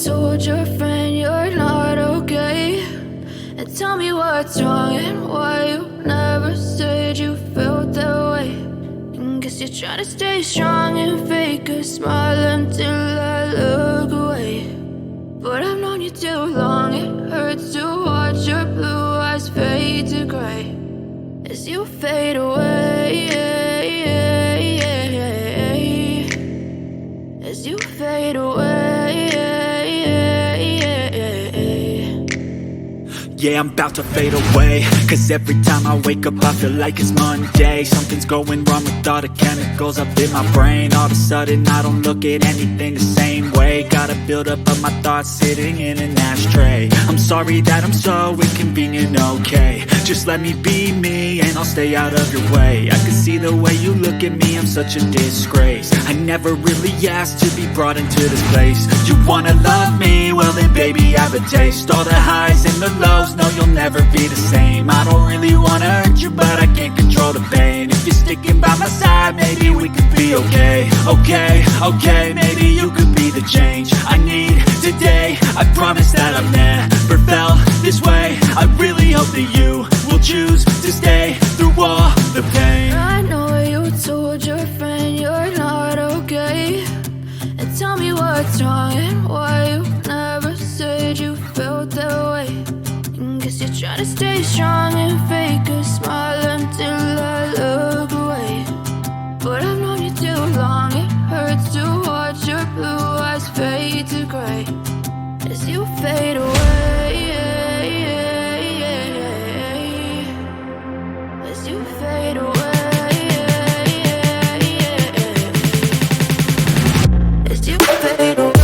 told your friend you're not okay? And tell me what's wrong and why you never said you felt that way. And guess you're trying to stay strong and fake a smile until I look away. But I've known you too long, it hurts to watch your blue eyes fade to gray as you fade away, as you fade away. Yeah, I'm about to fade away, cause every time I wake up I feel like it's Monday. Something's going wrong with all the chemicals up in my brain. All of a sudden I don't look at anything the same way. Got a buildup of my thoughts sitting in an ashtray. I'm sorry that I'm so inconvenient, okay? Just let me be me and I'll stay out of your way. I can see the way you look at me, I'm such a disgrace. I never really asked to be brought into this place. You wanna love me? Well then baby, have a taste. All the highs and the lows, no, you'll never be the same. I don't really wanna hurt you, but I can't control the pain. If you're sticking by my side, maybe we could be okay. Okay, maybe you could be the change I need today. I promise that I've never felt this way. I really hope that you will choose to stay through all the pain. I know you told your friend you're not okay. And tell me what's wrong and why you never said you felt that way. Guess you're trying to stay strong and fake a smile until I look away. But I've known you too long, it hurts to watch your blue eyes fade to gray as you fade away, as you fade away, as you fade away.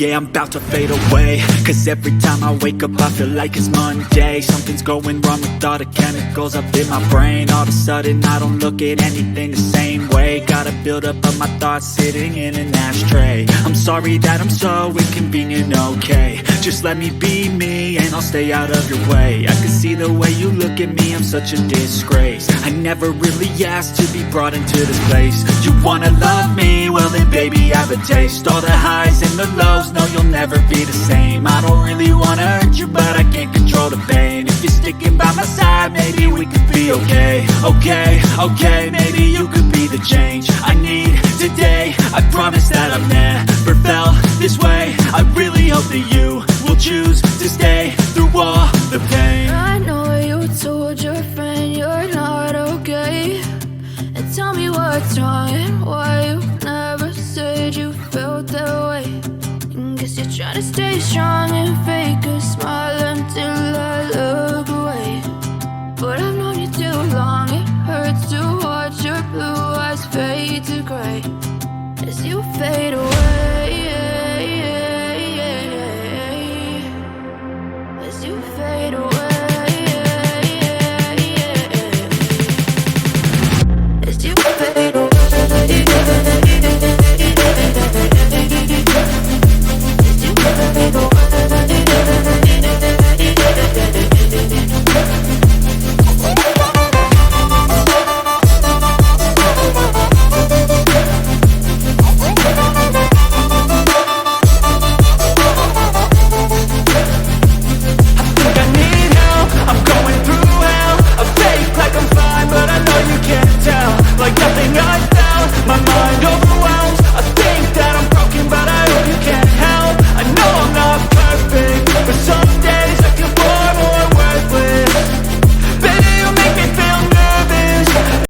Yeah, I'm about to fade away, cause every time I wake up I feel like it's Monday. Something's going wrong with all the chemicals up in my brain. All of a sudden I don't look at anything the same way. Gotta build up of my thoughts sitting in an ashtray. I'm sorry that I'm so inconvenient, okay. Just let me be me and I'll stay out of your way. I can see the way you look at me, I'm such a disgrace. I never really asked to be brought into this place. You wanna love me? Well then baby, have a taste. All the highs and the lows, no, you'll never be the same. I don't really wanna hurt you, but I can't control the pain. If you're sticking by my side, maybe we could be okay. Okay, maybe you could be the change I need today. I promise that I've never felt this way. I really hope that you will choose to stay through all the pain. I know you told your friend you're not okay, and tell me what's wrong and why you never said you felt that way. And guess you're trying to stay strong and fake a smile until I look away. But I've known you too long, it hurts to watch your blue eyes fade to gray as you fade away.